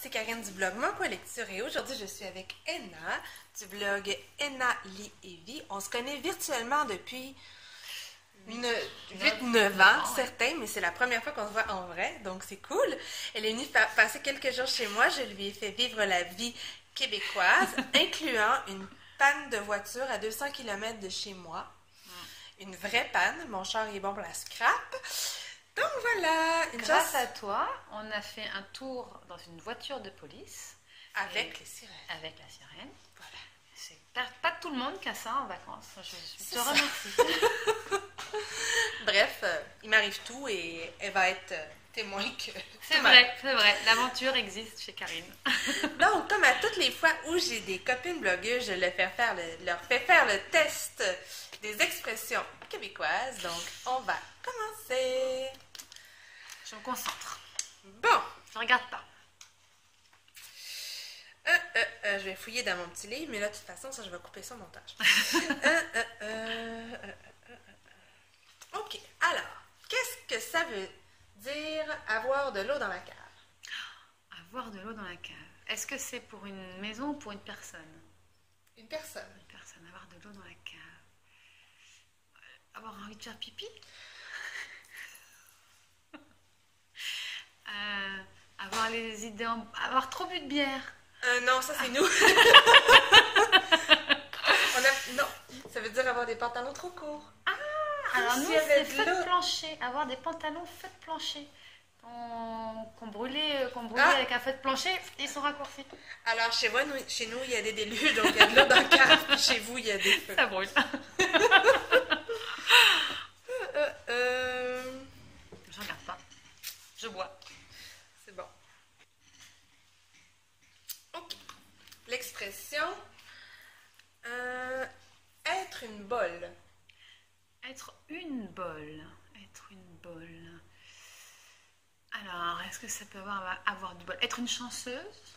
c'est Karine du blog Mon Coin Lecture et aujourd'hui je suis avec Enna du blog Enna lit et vit. On se connaît virtuellement depuis 8-9 ans, certains, mais c'est la première fois qu'on se voit en vrai, donc c'est cool. Elle est venue passer quelques jours chez moi, je lui ai fait vivre la vie québécoise, incluant une panne de voiture à 200 km de chez moi. Une vraie panne, mon char est bon pour la scrap. Donc voilà. Grâce à toi, on a fait un tour dans une voiture de police. Avec les sirènes. Avec la sirène. Voilà. C'est pas tout le monde qui a ça en vacances. Je te remercie. Bref, il m'arrive tout et elle va être témoin que... C'est vrai. L'aventure existe chez Karine. Donc, comme à toutes les fois où j'ai des copines blogueuses, je leur fais faire le test des expressions québécoises. Donc, on va commencer. Je me concentre. Bon. Je regarde pas. Je vais fouiller dans mon petit livre, mais là, de toute façon, ça, je vais couper ça au montage. OK. Alors, qu'est-ce que ça veut dire avoir de l'eau dans la cave? Avoir de l'eau dans la cave. Est-ce que c'est pour une maison ou pour une personne? Une personne. Une personne. Avoir de l'eau dans la cave. Avoir envie de faire pipi? Avoir les idées avoir trop bu de bière. Non, ça c'est nous. Non, ça veut dire avoir des pantalons trop courts. Alors nous, c'est feu de plancher. Avoir des pantalons feu de plancher. Qu'on brûlait avec un feu de plancher, ils sont raccourcis. Alors chez nous, il y a des déluges, donc il y a de l'eau dans le cave, puis chez vous, il y a des feux. Ça brûle. Je regarde pas. Je bois. C'est bon. OK. L'expression être une bolle. Être une bolle. Être une bolle. Alors, est-ce que ça peut avoir du bol? Être une chanceuse?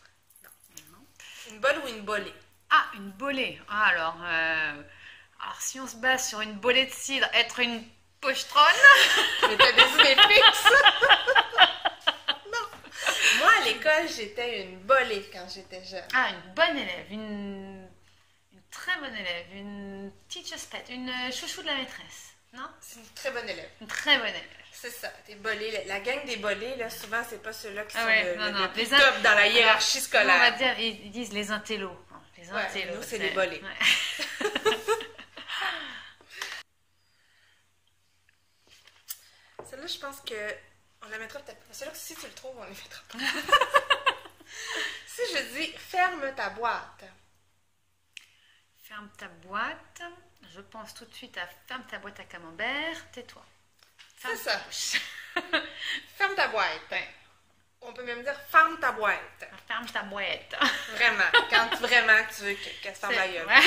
Non. Une bolle ou une bolée? Ah, une bolée. Ah, alors, si on se base sur une bolée de cidre, être une pochetronne. Mais t'as des idées fixes. Non. Moi, à l'école, j'étais une bolée quand j'étais jeune. Ah, une bonne élève. Une très bonne élève. Une teacher's pet. Une chouchou de la maîtresse. Non? C'est une très bonne élève. Une très bonne élève. C'est ça, des bolés. La gang des bolés, là, souvent, c'est pas ceux-là qui sont le plus top dans la hiérarchie scolaire. On va dire, ils disent les intellos. Les intellos. Nous, c'est les bolés. Ouais. Celle-là, je pense que on la mettra peut-être. Celle-là, si tu le trouves, on les mettra pas. Si je dis ferme ta boîte. Ferme ta boîte. Je pense tout de suite à ferme ta boîte à camembert. Tais-toi. C'est ça. Ferme ta boîte. Ouais. On peut même dire ferme ta boîte. Ferme ta boîte. Vraiment. Quand vraiment tu veux qu'elle se ferme la gueule. Ouais.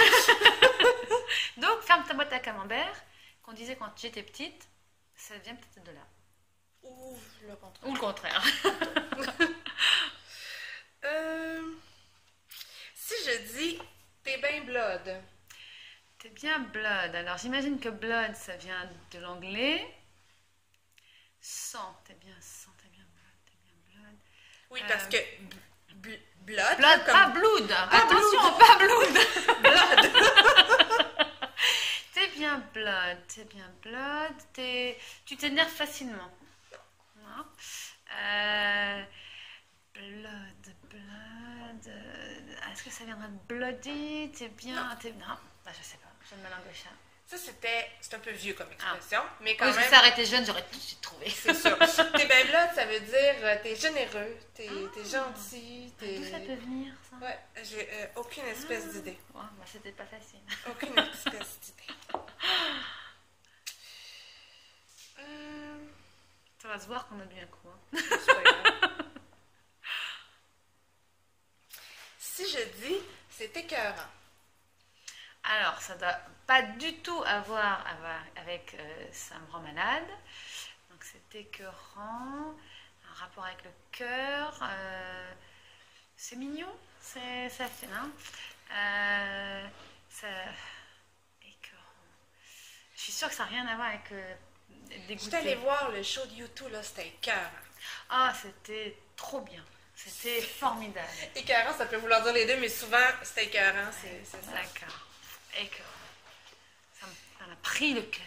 Donc, ferme ta boîte à camembert, qu'on disait quand j'étais petite, ça vient peut-être de là. Ou le contraire. Ou le contraire. Si je dis t'es bien blood. T'es bien blood. Alors, j'imagine que blood, ça vient de l'anglais. Sang, t'es bien sang, t'es bien blood. Oui, parce que blood. Blood, comme... pas blood. Attention, pas blood. Blood. T'es bien blood. Tu t'énerves facilement. Non. Blood. Est-ce que ça viendrait de bloody? T'es bien. Non, bah, je sais pas. Je me langue au chat. Ça, c'est un peu vieux comme expression, mais quand même... même... Si ça arrêtait jeune, j'aurais tout de suite trouvé. C'est sûr. T'es bien blood, ça veut dire t'es généreux, t'es gentil, t'es... D'où ça peut venir, ça? Ouais, j'ai aucune espèce d'idée. Ouais, bah, c'était pas facile. Aucune espèce d'idée. Ça va se voir qu'on a bu un coup. Hein. C'est pas grave. Si je dis c'est écœurant. Alors, ça ne doit pas du tout avoir avec ça me rend malade. Donc, c'est écœurant. Un rapport avec le cœur. C'est mignon. Ça fait, non? Écœurant. Je suis sûre que ça n'a rien à voir avec dégoûté. Je suis allée voir le show de U2, là, c'était écœurant. Ah, c'était trop bien. C'était formidable. Écœurant, ça peut vouloir dire les deux, mais souvent, c'était écœurant, c'est ça. D'accord. Écœurant. Ça m'a pris le cœur.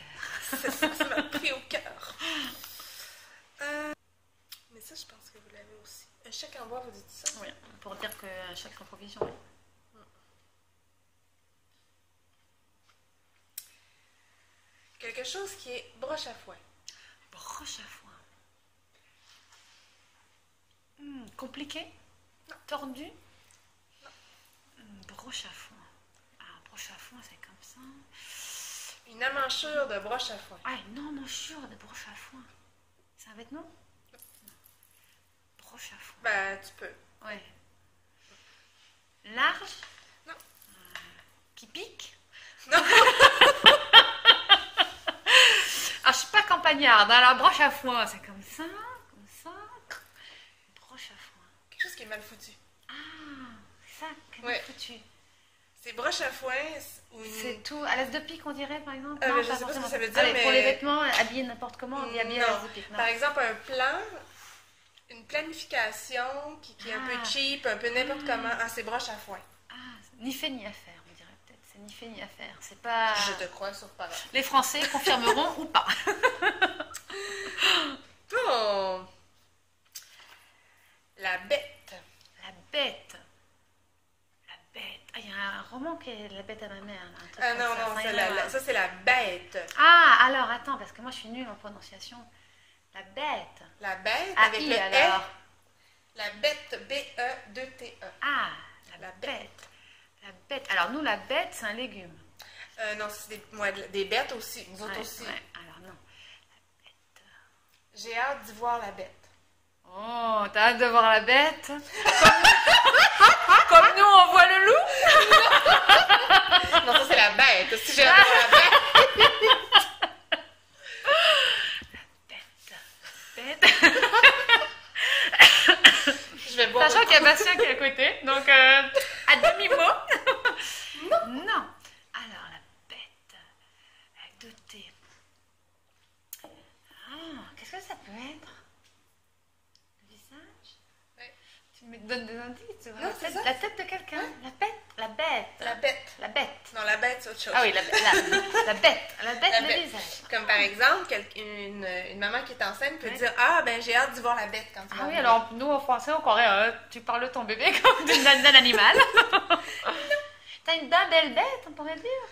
Ça m'a pris au cœur. Mais ça, je pense que vous l'avez aussi. Un chèque en bois, vous dites ça? Oui, pour dire que chaque sans provision. Oui. Quelque chose qui est broche à foin. Broche à foin. Compliqué? Non. Tordu? Non. Broche à foin. Ah, broche à foin, c'est comme ça. Une amanchure de broche à foin. Ah, une emmanchure de broche à foin. C'est un vêtement? Non. Broche à foin. Ben, tu peux. Oui. Large? Non. Qui pique? Non. Ah, je suis pas campagnarde, hein, la broche à foin, c'est comme ça, comme ça. Broche à foin. Quelque chose qui est mal foutu. Ah, ça, comment Ouais. foutu? C'est broche à foin ou une... C'est tout. À l'aise de pique, on dirait, par exemple? mais je sais pas forcément. ce que ça veut dire, Allez, mais... pour les vêtements, habiller n'importe comment, on dit habiller à Non. l'aise de pique. Non. Par exemple, un plan, une planification qui est un peu cheap, un peu n'importe comment. Ah, c'est broche à foin. Ah, ni fait ni à faire, on dirait peut-être. C'est ni fait ni à faire. C'est pas... Je te crois sur parole. Les Français confirmeront ou pas. Bon. La bête. La bête. La bête. Ah, il y a un roman qui est La bête à ma mère. Là, un truc Ah comme non, ça. non, Ça, c'est il y en a un. ça c'est la bête. Ah, alors, attends, parce que moi, je suis nulle en prononciation. La bête. La bête Ah, avec I, le alors. E. La bête, B-E-2-T-E. Ah, la bête. La bête. Alors, nous, la bête, c'est un légume. Non, c'est des bêtes aussi. Nous autres Ouais, aussi. ouais. Alors, non. J'ai hâte d'y voir la bête. Oh, t'as hâte de voir la bête? Comme nous, on voit le loup? Non, ça c'est la bête. Si j'ai hâte de voir la bête. Bête. Je vais boire. Sachant qu'il y a Bastien qui est à côté, donc à demi-mot. Non. Alors, la bête, avec 2 T. Ah, qu'est-ce que ça peut être? Le visage? Ouais. Tu me donnes des indices? Non, c'est ça. La tête de quelqu'un? La bête? La bête. La bête. La bête. Non, la bête, c'est autre chose. Ah oui, la bête. La bête, La le bête. visage. Comme par exemple, une maman qui est enceinte peut Ouais. dire ah, ben j'ai hâte d'y voir la bête quand tu vas Ah oui, venir. alors nous en français, on croirait tu parles de ton bébé comme d'un animal. T'as une bien belle bête, on pourrait dire.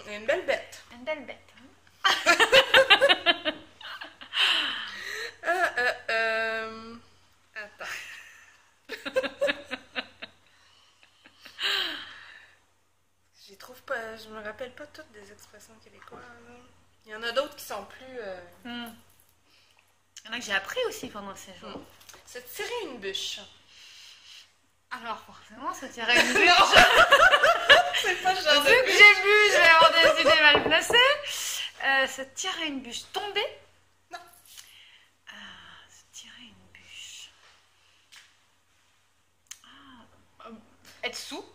Une belle bête. Une belle bête. Attends. Je me rappelle pas toutes des expressions québécoises. Là. Il y en a d'autres qui sont plus... Il y en a que j'ai appris aussi pendant ces jours. Se tirer une bûche. Alors forcément, se tirer une bûche. C'est pas le genre Vu de que bûche. j'ai bu, je vais avoir des idées mal placées. Se tirer une bûche. Tomber? Non. Se tirer une bûche. Être sous?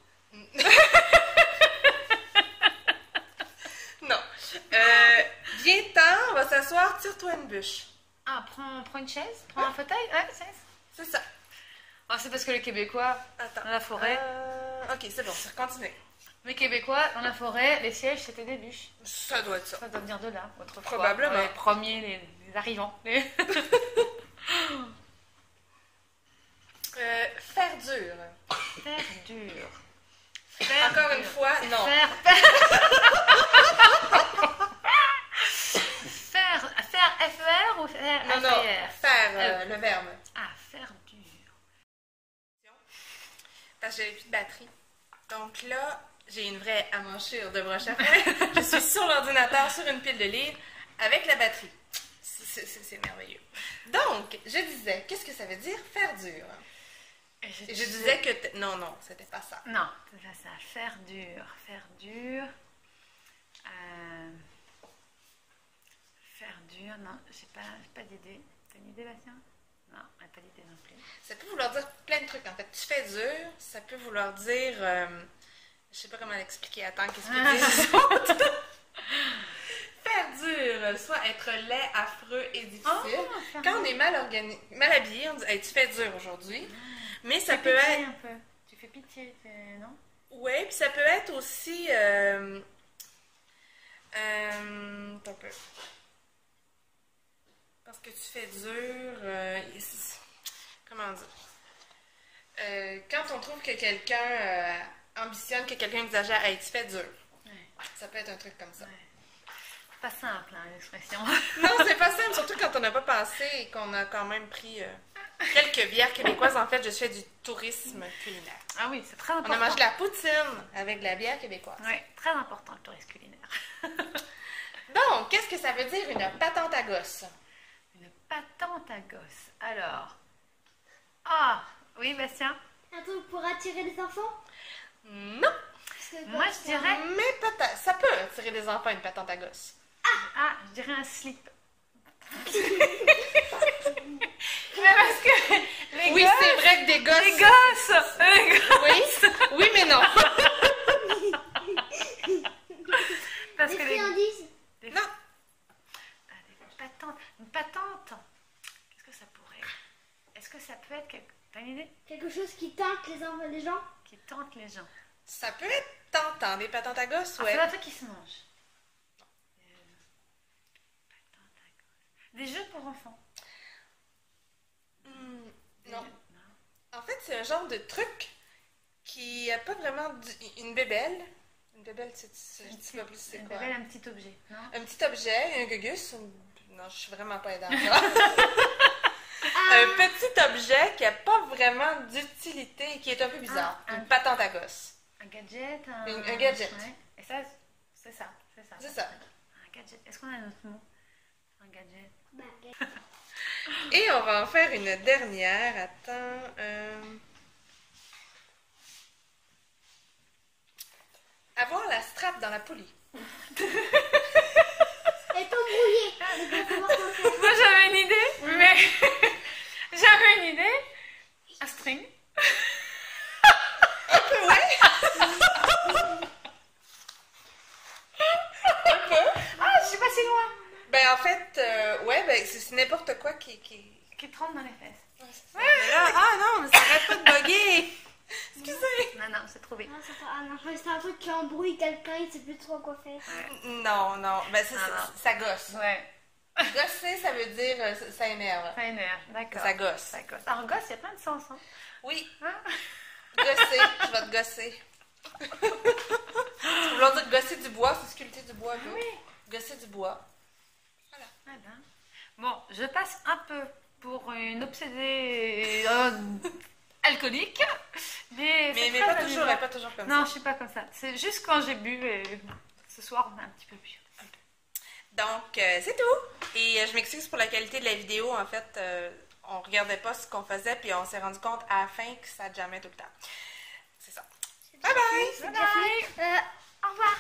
Non. Viens-t'en, on va s'asseoir, tire-toi une bûche. Ah, prends une chaise? Prends un fauteuil? Ouais, C'est ça. Ah, c'est parce que les Québécois, Attends. dans la forêt... Ok, c'est bon, c'est continue. Les Québécois, dans la forêt, les sièges, c'était des bûches. Ça doit être ça. Ça doit venir de là, autrefois. Probablement. Les premiers, les arrivants. Faire dur. Faire dur. Encore une fois, non. Faire FER ou faire Non, non. FAR? Faire, le verbe. Ah, faire dur. Parce que j'avais plus de batterie. Donc là, j'ai une vraie amanchure de broche à foin. Je suis sur l'ordinateur, sur une pile de livres, avec la batterie. C'est merveilleux. Donc, je disais, qu'est-ce que ça veut dire faire dur? Et je disais que... Non, non, c'était pas ça. Non, c'est pas ça. Faire dur. Faire dur. Faire dur. Non, j'ai pas d'idée. T'as une idée, Bastien? Non, elle n'a pas d'idée non plus. Ça peut vouloir dire plein de trucs. En fait, tu fais dur, ça peut vouloir dire... je sais pas comment l'expliquer. Attends, qu'est-ce que disent les autres? Faire dur, soit être laid, affreux et difficile. Oh, Quand on est mal habillé, on dit hey, tu fais dur aujourd'hui. Mais ça peut pitié être. un peu. Tu fais pitié, non? Oui, puis ça peut être aussi. Un peu. Parce que tu fais dur. Comment dire? Quand on trouve que quelqu'un ambitionne, que quelqu'un exagère, hey, tu fais dur. Ouais. Ça peut être un truc comme ça. Ouais. C'est pas simple, hein, l'expression. Non, c'est pas simple, surtout quand on n'a pas passé et qu'on a quand même pris quelques bières québécoises. En fait, je fais du tourisme culinaire. Ah oui, c'est très On important. a mangé de la poutine avec de la bière québécoise. Oui, très important le tourisme culinaire. Donc, qu'est-ce que ça veut dire une patente à gosse? Une patente à gosse. Alors. Ah, oui, Bastien? Un truc pour attirer les enfants? Non, Parce que Moi, je dirais. mais ça peut attirer des enfants une patente à gosse. Ah, je dirais un slip. Mais parce que les Oui, gosses, c'est vrai que des gosses. les gosses, les gosses. Oui, oui, mais non. Parce des que les friandises? Non. Ah, des patentes. Une patente. Qu'est-ce que ça pourrait être? Est-ce que ça peut être T'as une idée? Quelque chose qui tente les gens? Qui tente les gens. Ça peut être tentant, des patentes à gosse, Ah, ouais. c'est un truc qui se mange. Patente à gosse. Des jeux pour enfants. Non. En fait, c'est un genre de truc qui n'a pas vraiment une bébelle. Une bébelle, tu sais pas plus c'est Une quoi. bébelle, un petit objet, non? Un petit objet, un gugus. Non, je suis vraiment pas aidante. Ah, Un petit objet qui n'a pas vraiment d'utilité et qui est un peu bizarre. Ah, Une patente à gosse. Un gadget, Un gadget. Ouais. Et ça, c'est ça, c'est ça. C'est ça. Un gadget. Est-ce qu'on a un autre mot? Un gadget. baguette. Et on va en faire une dernière. Attends. Avoir la strap dans la poulie. Et t'embrouiller. Ne pas savoir quoi faire. Moi, j'avais une idée, mais j'avais une idée. Un string. Ah, je suis pas si loin. Ben en fait, ouais, ben c'est n'importe quoi qui... Qui te rentre dans les fesses. Mais là, ah non, mais ça arrête pas de bugger. Excusez. Non, non, c'est trouvé. Non, c'est un truc qui embrouille quelqu'un, il sait plus trop quoi faire. Non, non, ben Non, non. ça gosse. Ouais, Gosser, ça veut dire ça énerve. ça énerve, d'accord. Ça gosse. Ça gosse. Alors, gosse, il y a plein de sens. Hein. Oui, Hein? gosser, je vais te gosser. Tu veux dire gosser du bois, c'est sculpter du bois, vous? Oui. Gosser du bois. Ah ben. Bon, je passe un peu pour une obsédée alcoolique, mais Mais très pas amusant. toujours, elle est pas toujours comme Non, ça. je suis pas comme ça. C'est juste quand j'ai bu et ce soir on a un petit peu bu. Donc, c'est tout. Et je m'excuse pour la qualité de la vidéo. En fait, on regardait pas ce qu'on faisait, puis on s'est rendu compte à la fin que ça jammait tout le temps. C'est ça. Bye bye! Bye bye. Au revoir.